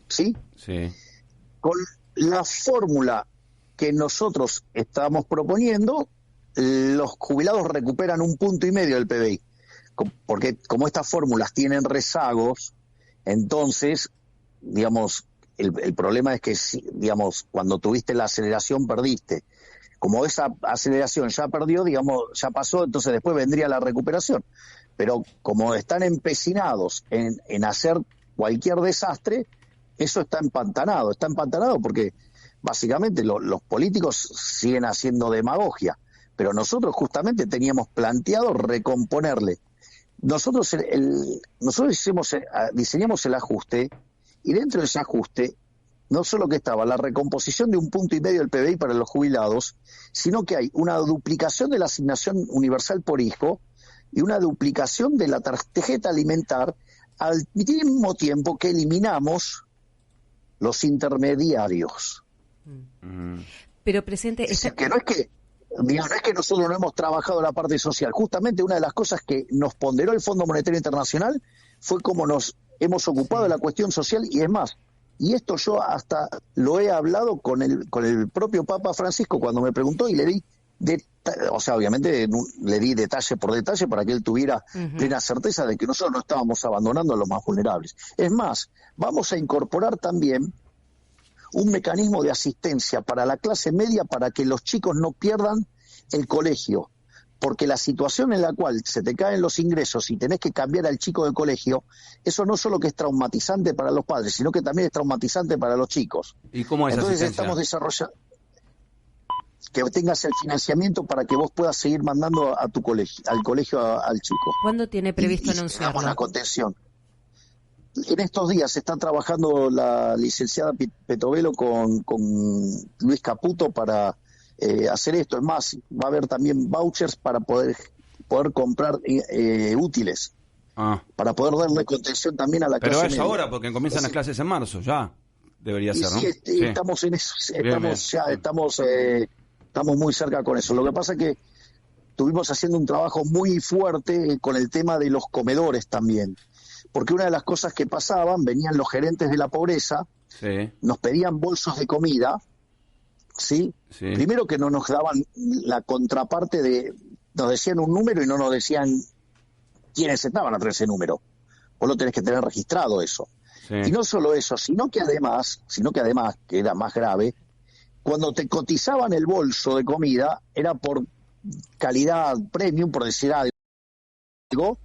¿Sí? Sí. Con la fórmula que nosotros estamos proponiendo, los jubilados recuperan 1,5 puntos del PBI. Porque como estas fórmulas tienen rezagos, entonces, digamos, el problema es que, digamos, cuando tuviste la aceleración perdiste. Como esa aceleración ya perdió, digamos, ya pasó, entonces después vendría la recuperación. Pero como están empecinados en hacer cualquier desastre, eso está empantanado porque básicamente los políticos siguen haciendo demagogia, pero nosotros justamente teníamos planteado recomponerle. Nosotros diseñamos el ajuste, y dentro de ese ajuste no solo que estaba la recomposición de 1,5 puntos del PBI para los jubilados, sino que hay una duplicación de la asignación universal por hijo y una duplicación de la tarjeta alimentar, al mismo tiempo que eliminamos los intermediarios. Pero, presidente, es decir, que no es que, digamos, no es que nosotros no hemos trabajado la parte social. Justamente una de las cosas que nos ponderó el Fondo Monetario Internacional fue cómo nos hemos ocupado de la cuestión social, y es más, y esto yo hasta lo he hablado con el propio Papa Francisco cuando me preguntó, y le di obviamente le di detalle por detalle para que él tuviera plena certeza de que nosotros no estábamos abandonando a los más vulnerables. Es más, vamos a incorporar también un mecanismo de asistencia para la clase media para que los chicos no pierdan el colegio, porque la situación en la cual se te caen los ingresos y tenés que cambiar al chico de colegio, eso no solo que es traumatizante para los padres, sino que también es traumatizante para los chicos. ¿Y cómo es Entonces asistencia? estamos desarrollando que tengas el financiamiento para que vos puedas seguir mandando a tu colegio, al colegio al chico. ¿Cuándo tiene previsto y anunciarlo? la contención. En estos días está trabajando la licenciada Petovelo con Luis Caputo para hacer esto. Es más, va a haber también vouchers para poder comprar útiles, para poder darle contención también a la clase media. Pero es ahora, porque comienzan las clases en marzo, ya debería ser, ¿no? Sí, estamos en eso, estamos muy cerca con eso. Lo que pasa es que estuvimos haciendo un trabajo muy fuerte con el tema de los comedores también, porque una de las cosas que pasaban, venían los gerentes de la pobreza, nos pedían bolsos de comida, ¿sí? Primero que no nos daban la contraparte nos decían un número y no nos decían quiénes estaban atrás de ese número. Vos lo tenés que tener registrado eso. Y no solo eso, sino que además, que era más grave, cuando te cotizaban el bolso de comida, era por calidad premium, por decir algo,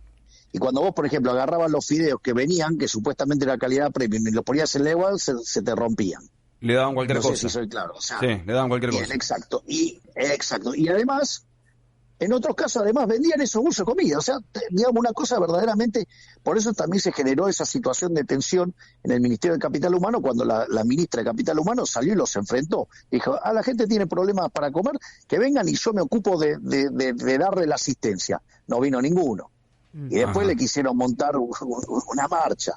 y cuando vos, por ejemplo, agarrabas los fideos que venían, que supuestamente era calidad premium, y los ponías en la igual, se te rompían. Le daban cualquier cosa. No sé si soy claro. O sea, sí, le daban cualquier cosa. Exacto. Y además, en otros casos, además, vendían esos bolsos de comida. O sea, digamos, una cosa verdaderamente... Por eso también se generó esa situación de tensión en el Ministerio de Capital Humano, cuando la ministra de Capital Humano salió y los enfrentó. Dijo, la gente tiene problemas para comer, que vengan y yo me ocupo de darle la asistencia. No vino ninguno. Y después le quisieron montar una marcha.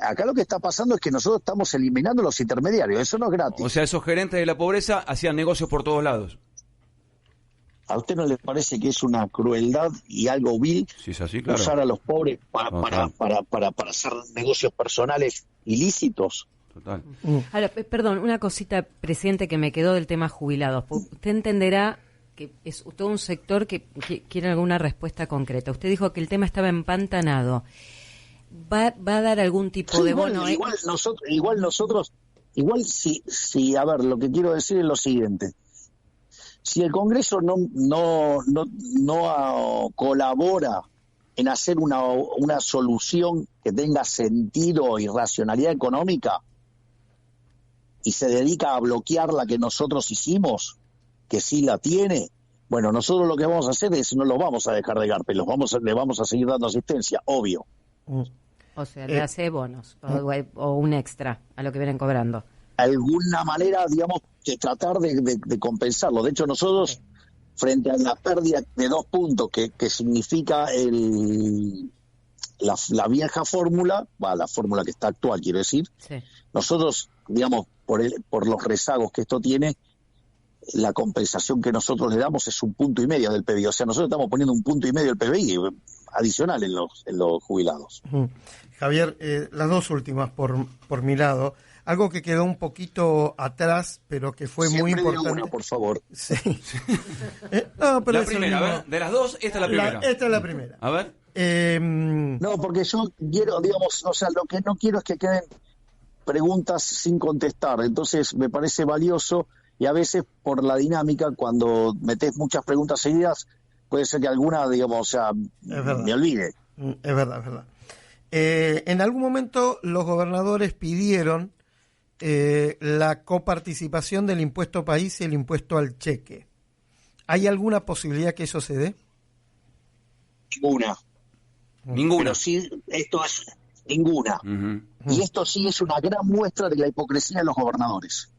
Acá lo que está pasando es que nosotros estamos eliminando los intermediarios. Eso no es gratis. O sea, esos gerentes de la pobreza hacían negocios por todos lados. ¿A usted no le parece que es una crueldad y algo vil usar a los pobres para hacer negocios personales ilícitos? Total. Ahora, perdón, una cosita, presidente, que me quedó del tema jubilados. Usted entenderá que es todo un sector que quiere alguna respuesta concreta. Usted dijo que el tema estaba empantanado. ¿Va a dar algún tipo de bono? Igual nosotros, a ver, lo que quiero decir es lo siguiente. Si el Congreso no colabora en hacer una solución que tenga sentido y racionalidad económica, y se dedica a bloquear la que nosotros hicimos, que sí la tiene, bueno, nosotros lo que vamos a hacer es no los vamos a dejar de garpe, le vamos a seguir dando asistencia, obvio. O sea, le hace bonos o un extra a lo que vienen cobrando. Alguna manera, digamos, de tratar de compensarlo. De hecho, nosotros, frente a la pérdida de 2 puntos que significa la vieja fórmula, la fórmula que está actual, quiero decir, nosotros, digamos, por los rezagos que esto tiene, la compensación que nosotros le damos es 1,5 puntos del PBI. O sea, nosotros estamos poniendo 1,5 puntos del PBI adicional en los jubilados. Javier, las dos últimas por mi lado. Algo que quedó un poquito atrás, pero que fue muy importante. Una, por favor. Sí. No, pero la primera, a ver, de las dos, esta es la primera. Esta es la primera. A ver. No, porque yo quiero, digamos, o sea, lo que no quiero es que queden preguntas sin contestar. Entonces, me parece valioso, y a veces, por la dinámica, cuando metes muchas preguntas seguidas, puede ser que alguna, digamos, o sea, me olvide. Es verdad. En algún momento, los gobernadores pidieron la coparticipación del impuesto país y el impuesto al cheque. ¿Hay alguna posibilidad que eso se dé? Ninguna. Ninguna. Pero sí, esto ninguna. Ujú. Y esto sí es una gran muestra de la hipocresía de los gobernadores.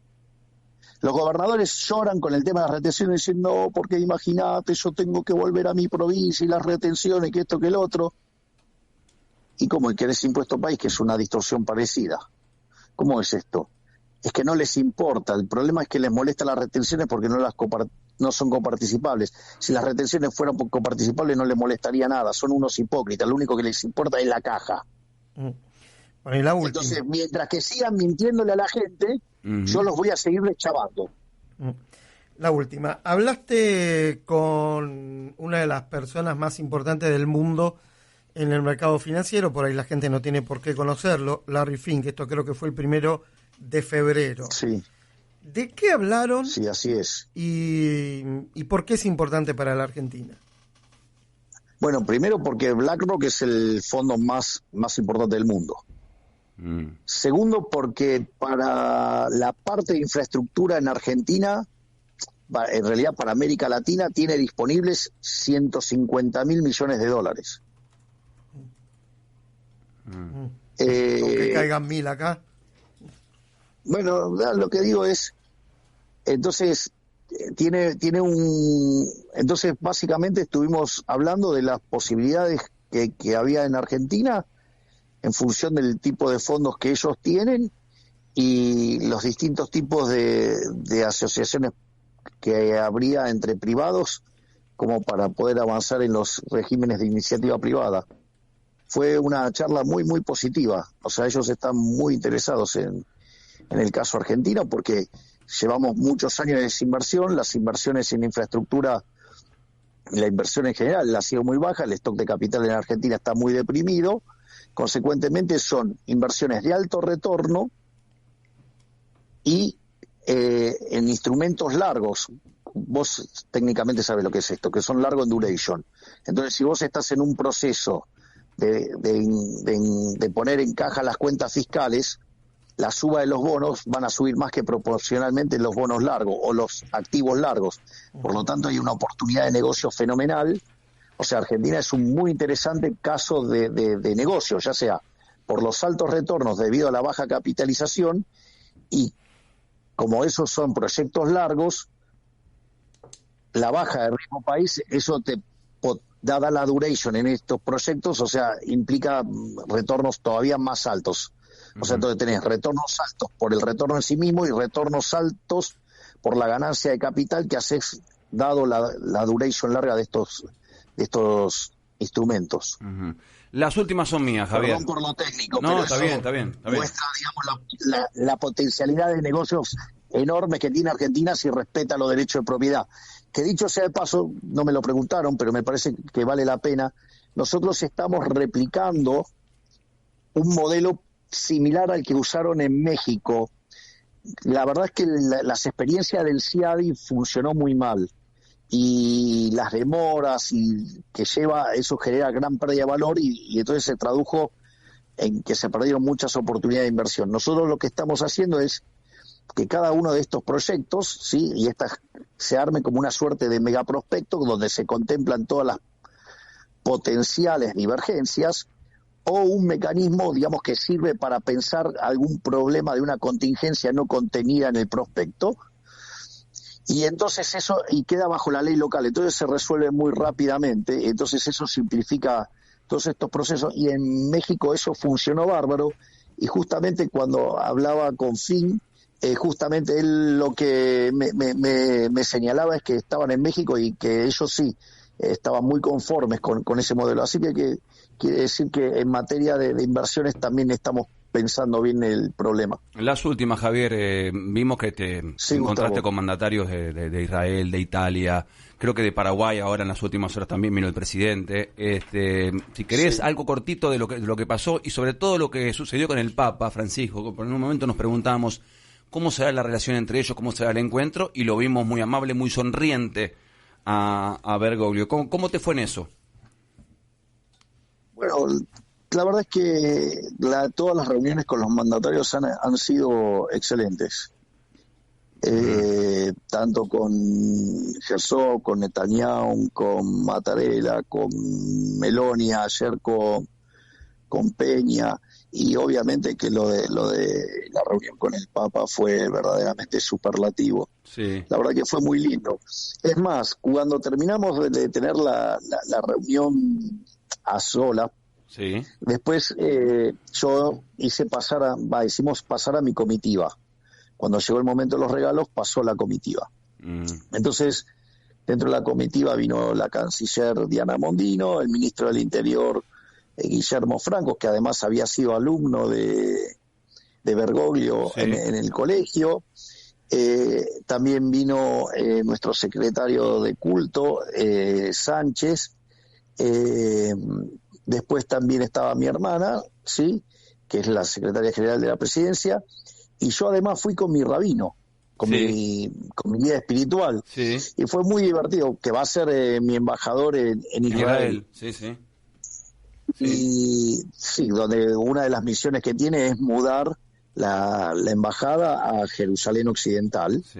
Los gobernadores lloran con el tema de las retenciones diciendo, no, porque imagínate, yo tengo que volver a mi provincia y las retenciones, que esto, que el otro. ¿Y cómo querés impuesto país, que es una distorsión parecida? ¿Cómo es esto? Es que no les importa. El problema es que les molesta las retenciones porque no son coparticipables. Si las retenciones fueran coparticipables no les molestaría nada. Son unos hipócritas. Lo único que les importa es la caja. Bueno, y la última. Entonces, mientras que sigan mintiéndole a la gente, yo los voy a seguir deschavando. La última. Hablaste con una de las personas más importantes del mundo en el mercado financiero, por ahí la gente no tiene por qué conocerlo, Larry Fink, esto creo que fue el 1 de febrero. Sí. ¿De qué hablaron? Sí, así es. ¿Y por qué es importante para la Argentina? Bueno, primero porque BlackRock es el fondo más importante del mundo. Segundo, porque para la parte de infraestructura en Argentina, en realidad para América Latina, tiene disponibles 150.000 millones de dólares. Que caigan 1.000 acá. Bueno, lo que digo es, entonces entonces básicamente estuvimos hablando de las posibilidades que había en Argentina en función del tipo de fondos que ellos tienen y los distintos tipos de asociaciones que habría entre privados como para poder avanzar en los regímenes de iniciativa privada. Fue una charla muy, muy positiva. O sea, ellos están muy interesados en el caso argentino porque llevamos muchos años de desinversión, las inversiones en infraestructura, la inversión en general ha sido muy baja, el stock de capital en Argentina está muy deprimido, consecuentemente son inversiones de alto retorno y en instrumentos largos. Vos técnicamente sabés lo que es esto, que son largo en duration. Entonces, si vos estás en un proceso de poner en caja las cuentas fiscales, la suba de los bonos van a subir más que proporcionalmente los bonos largos o los activos largos. Por lo tanto, hay una oportunidad de negocio fenomenal. O sea, Argentina es un muy interesante caso de negocio, ya sea por los altos retornos debido a la baja capitalización y como esos son proyectos largos, la baja de ritmo país, eso dada la duration en estos proyectos, o sea, implica retornos todavía más altos. O sea, entonces tenés retornos altos por el retorno en sí mismo y retornos altos por la ganancia de capital que haces dado la duration larga de estos instrumentos. Las últimas son mías, Javier. Perdón por lo técnico, no, pero está bien. muestra, digamos, la potencialidad de negocios enormes que tiene Argentina si respeta los derechos de propiedad. Que dicho sea de paso, no me lo preguntaron, pero me parece que vale la pena. Nosotros estamos replicando un modelo similar al que usaron en México. La verdad es que las experiencias del CIADI funcionó muy mal y las demoras y que lleva, eso genera gran pérdida de valor y entonces se tradujo en que se perdieron muchas oportunidades de inversión. Nosotros lo que estamos haciendo es que cada uno de estos proyectos, ¿sí? Y se arme como una suerte de megaprospecto donde se contemplan todas las potenciales divergencias o un mecanismo, digamos, que sirve para pensar algún problema de una contingencia no contenida en el prospecto y entonces eso y queda bajo la ley local, entonces se resuelve muy rápidamente, entonces eso simplifica todos estos procesos y en México eso funcionó bárbaro y justamente cuando hablaba con Finn, justamente él lo que me señalaba es que estaban en México y que ellos sí estaban muy conformes con ese modelo. Así que quiere decir que en materia de inversiones también estamos pensando bien el problema. Las últimas, Javier, vimos que te encontraste Gustavo. con mandatarios de Israel, de Italia, creo que de Paraguay ahora en las últimas horas también vino el presidente. Si querés algo cortito de lo que pasó y sobre todo lo que sucedió con el Papa Francisco, por un momento nos preguntábamos cómo será la relación entre ellos, cómo será el encuentro y lo vimos muy amable, muy sonriente a Bergoglio. ¿Cómo te fue en eso? Bueno, la verdad es que todas las reuniones con los mandatarios han sido excelentes. Tanto con Herzog, con Netanyahu, con Mattarella, con Meloni, ayer con Peña, y obviamente que lo de la reunión con el Papa fue verdaderamente superlativo. Sí. La verdad que fue muy lindo. Es más, cuando terminamos de tener la reunión a solas, Sí. después yo hicimos pasar a mi comitiva. Cuando llegó el momento de los regalos, pasó la comitiva. Entonces, dentro de la comitiva vino la canciller Diana Mondino, el ministro del Interior Guillermo Franco, que además había sido alumno de Bergoglio Sí. en el colegio. También vino nuestro secretario de culto, Sánchez. Después también estaba mi hermana, ¿sí?, que es la secretaria general de la presidencia, y yo además fui con mi rabino, con Sí. mi guía espiritual, Sí. y fue muy divertido, que va a ser mi embajador en Israel. Sí, sí. Y sí, donde una de las misiones que tiene es mudar la embajada a Jerusalén Occidental. Sí.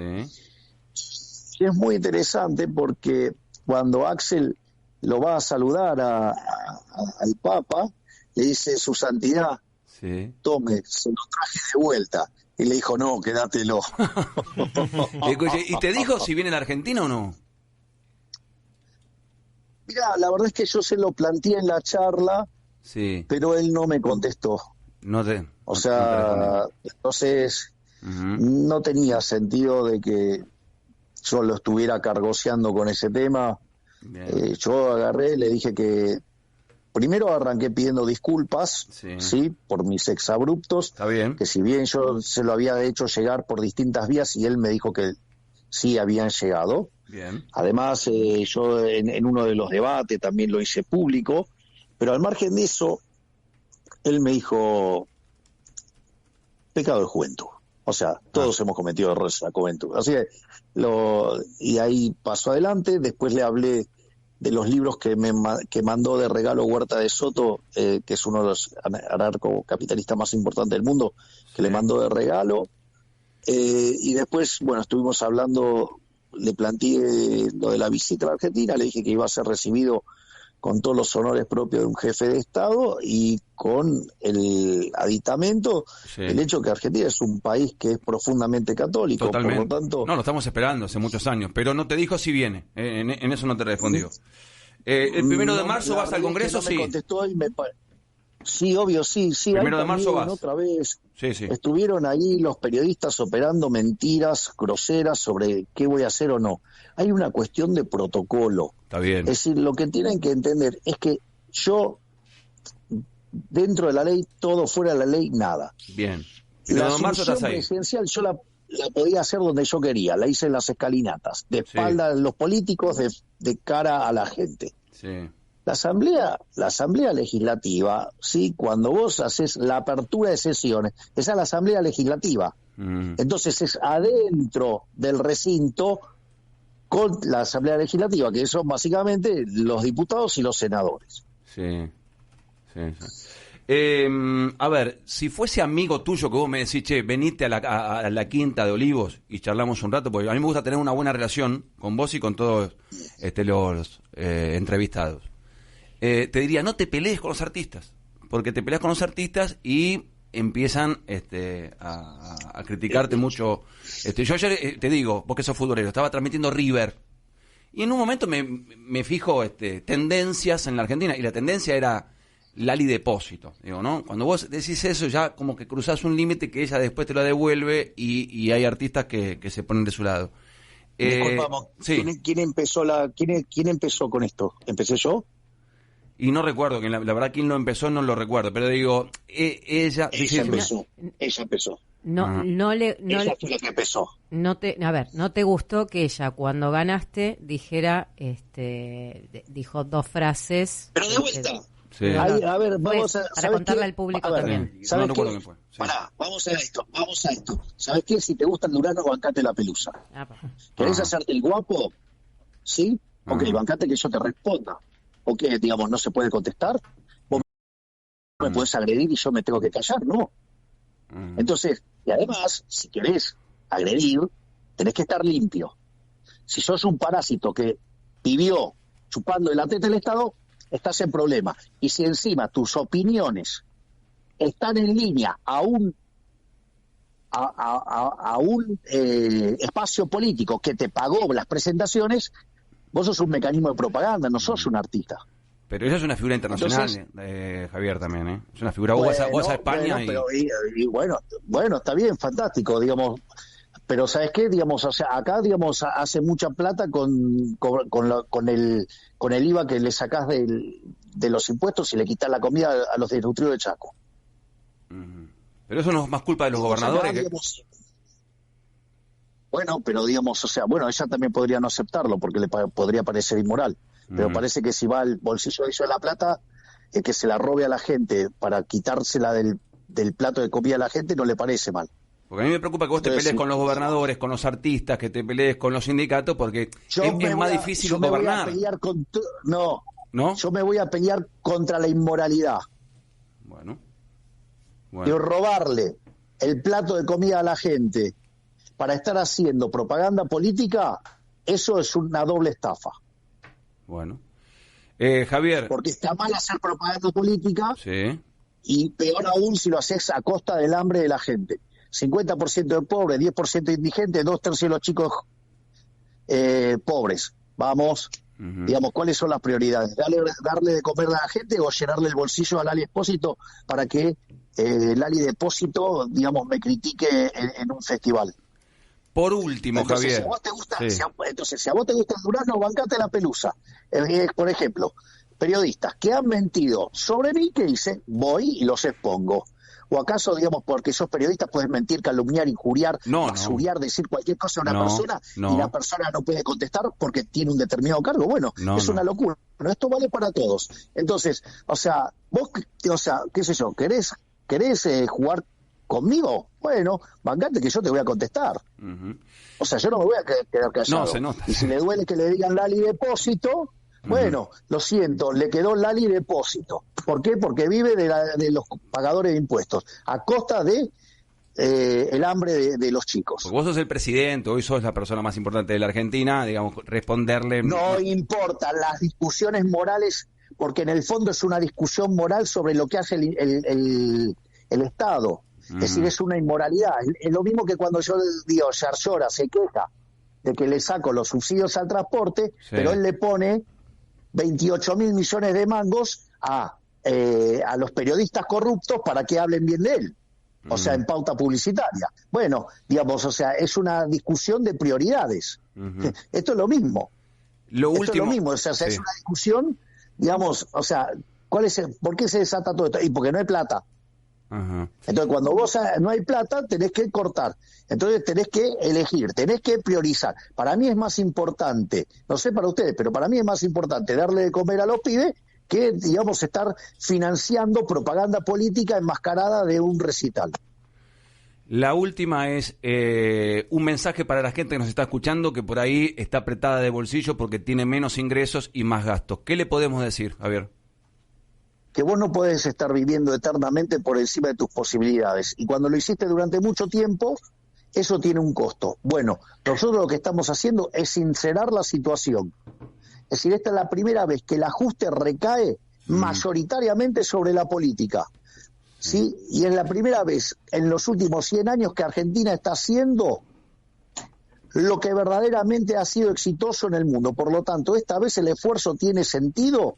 Y es muy interesante porque cuando Axel lo va a saludar al Papa, le dice: Su Santidad, Sí. tome, se lo traje de vuelta. Y le dijo: no, quédatelo. Escuche, ¿y te dijo si viene la Argentina o no? Mirá, la verdad es que yo se lo planteé en la charla, Sí. pero él no me contestó. No te. O no te sea, respondió. entonces Ujú. no tenía sentido de que yo lo estuviera cargoseando con ese tema. Bien. Yo agarré, le dije que primero arranqué pidiendo disculpas, Sí. ¿sí?, por mis exabruptos, Está bien. que si bien yo se lo había hecho llegar por distintas vías y él me dijo que sí habían llegado. Bien. Además, yo en uno de los debates también lo hice público, pero al margen de eso, él me dijo: pecado de juventud. O sea, todos hemos cometido errores en la juventud. Así que y ahí pasó adelante. Después le hablé de los libros que mandó de regalo Huerta de Soto, que es uno de los anarcocapitalistas más importantes del mundo, que le mandó de regalo. Y después, bueno, estuvimos hablando, le planteé lo de la visita a la Argentina, le dije que iba a ser recibido con todos los honores propios de un jefe de Estado y con el aditamento del hecho que Argentina es un país que es profundamente católico. Totalmente. Por lo tanto, No, lo estamos esperando hace muchos años, pero no te dijo si viene. En eso no te respondió. El 1 de marzo vas al Congreso, no me sí. contestó y sí, obvio, sí. 1 de marzo también, vas. otra vez. Sí, sí. Estuvieron ahí los periodistas operando mentiras groseras sobre qué voy a hacer o no. Hay una cuestión de protocolo. Está bien. Es decir, lo que tienen que entender es que yo, dentro de la ley, todo, fuera de la ley, nada. Bien. La 1 de marzo asunción estás ahí. presidencial yo la podía hacer donde yo quería. La hice en las escalinatas, de espalda de los políticos, de cara a la gente. Sí. La asamblea legislativa, sí, cuando vos haces la apertura de sesiones, esa es la asamblea legislativa. Entonces es adentro del recinto con la asamblea legislativa, que son básicamente los diputados y los senadores. Sí. A ver, si fuese amigo tuyo que vos me decís, che, venite a la Quinta de Olivos y charlamos un rato, porque a mí me gusta tener una buena relación con vos y con todos los entrevistados. Te diría, no te pelees con los artistas, porque te peleas con los artistas y empiezan a criticarte mucho. Yo ayer, te digo, vos que sos futbolero, estaba transmitiendo River, y en un momento me fijo tendencias en la Argentina, y la tendencia era Lali Depósito, digo, ¿no? Cuando vos decís eso, ya como que cruzás un límite que ella después te lo devuelve, y hay artistas que se ponen de su lado. Disculpamos, Sí. ¿quién empezó con esto? ¿Empecé yo? Y no recuerdo, la verdad quién lo empezó no lo recuerdo, pero digo, ella... Ella empezó. No Ella fue la que empezó. No te gustó que ella cuando ganaste dijera, dijo dos frases. Pero de vuelta. Sí. Ahí, a ver, Pues, vamos a... para contarle al público también. No recuerdo quién fue. Sí. Pará, vamos a esto. ¿Sabes qué? Si te gusta el Durano, bancate la pelusa. ¿Querés hacerte el guapo? ¿Sí? Ok, bancate que yo te responda. Ok, digamos, no se puede contestar. Vos me podés agredir y yo me tengo que callar, ¿no? Entonces, y además, si querés agredir, tenés que estar limpio. Si sos un parásito que vivió chupando de la teta del Estado, estás en problema. Y si encima tus opiniones están en línea a un espacio político que te pagó las presentaciones, vos sos un mecanismo de propaganda, no sos un artista. Pero ella es una figura internacional, entonces, Javier, también, ¿eh? Es una figura, vos vas a España bueno, está bien, fantástico, digamos, pero ¿sabes qué? Digamos, o sea, acá, digamos, hace mucha plata con el IVA que le sacás de los impuestos y le quitas la comida a los desnutridos de Chaco. Pero eso no es más culpa de los gobernadores. Bueno, pero digamos, o sea, bueno, ella también podría no aceptarlo porque le podría parecer inmoral. Pero parece que si va al bolsillo de la plata, que se la robe a la gente para quitársela del plato de comida a la gente, no le parece mal. Porque a mí me preocupa que vos te pelees con los gobernadores, con los artistas, que te pelees con los sindicatos, porque es más difícil gobernar. Yo me voy a pelear contra la inmoralidad. Bueno. Y robarle el plato de comida a la gente para estar haciendo propaganda política, eso es una doble estafa. Bueno. Javier. Porque está mal hacer propaganda política, sí, y peor aún si lo haces a costa del hambre de la gente. 50% de pobres, 10% de indigentes, 2/3 de los chicos pobres. Vamos, digamos, ¿cuáles son las prioridades? ¿Darle de comer a la gente o llenarle el bolsillo a Lali Espósito para que Lali Depósito, digamos, me critique en un festival? Por último, entonces, Javier. Si a vos te gusta, si a vos te gusta el durazno, bancate la pelusa. Por ejemplo, periodistas que han mentido sobre mí, ¿qué hice? Voy y los expongo. ¿O acaso, digamos, porque sos periodista puedes mentir, calumniar, injuriar, basuriar, decir cualquier cosa a una persona y la persona no puede contestar porque tiene un determinado cargo? Bueno, es una locura. Pero esto vale para todos. Entonces, o sea, vos, qué sé yo, ¿querés jugar conmigo? Bueno, bancate que yo te voy a contestar. O sea, yo no me voy a quedar callado. No, se nota. Y si le duele que le digan Lali Depósito, bueno, lo siento, le quedó Lali Depósito. ¿Por qué? Porque vive de los pagadores de impuestos, a costa de el hambre de los chicos. Porque vos sos el presidente, hoy sos la persona más importante de la Argentina, digamos, responderle... No importa las discusiones morales, porque en el fondo es una discusión moral sobre lo que hace el Estado. Es decir, es una inmoralidad. Es lo mismo que cuando yo digo, Yarlora se queja de que le saco los subsidios al transporte, pero él le pone 28.000 millones de mangos a los periodistas corruptos para que hablen bien de él. O sea, en pauta publicitaria. Bueno, digamos, o sea, es una discusión de prioridades. Esto es lo mismo. Esto es lo mismo, o sea, es una discusión, digamos, o sea, ¿por qué se desata todo esto? Y porque no hay plata. Entonces, cuando vos no hay plata, tenés que cortar. Entonces, tenés que elegir, tenés que priorizar. Para mí es más importante, no sé para ustedes, pero para mí es más importante darle de comer a los pibes que, digamos, estar financiando propaganda política enmascarada de un recital. La última es un mensaje para la gente que nos está escuchando, que por ahí está apretada de bolsillo porque tiene menos ingresos y más gastos. ¿Qué le podemos decir, Javier? Que vos no podés estar viviendo eternamente por encima de tus posibilidades. Y cuando lo hiciste durante mucho tiempo, eso tiene un costo. Bueno, nosotros lo que estamos haciendo es sincerar la situación. Es decir, esta es la primera vez que el ajuste recae mayoritariamente sobre la política. ¿Sí? Y es la primera vez en los últimos 100 años que Argentina está haciendo lo que verdaderamente ha sido exitoso en el mundo. Por lo tanto, esta vez el esfuerzo tiene sentido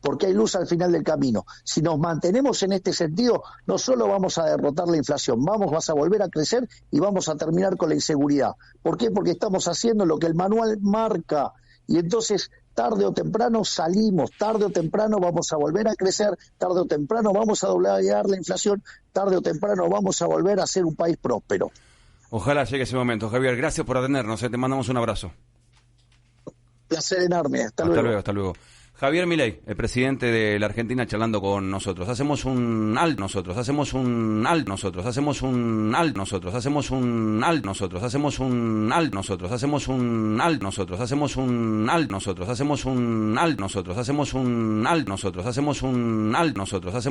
porque hay luz al final del camino. Si nos mantenemos en este sentido, no solo vamos a derrotar la inflación, vas a volver a crecer y vamos a terminar con la inseguridad. ¿Por qué? Porque estamos haciendo lo que el manual marca. Y entonces, tarde o temprano salimos, tarde o temprano vamos a volver a crecer, tarde o temprano vamos a doblegar la inflación, tarde o temprano vamos a volver a ser un país próspero. Ojalá llegue ese momento. Javier, gracias por atendernos, te mandamos un abrazo. Placer enorme, hasta luego. Hasta luego. Javier Milei, el presidente de la Argentina, charlando con nosotros. Hacemos un nosotros.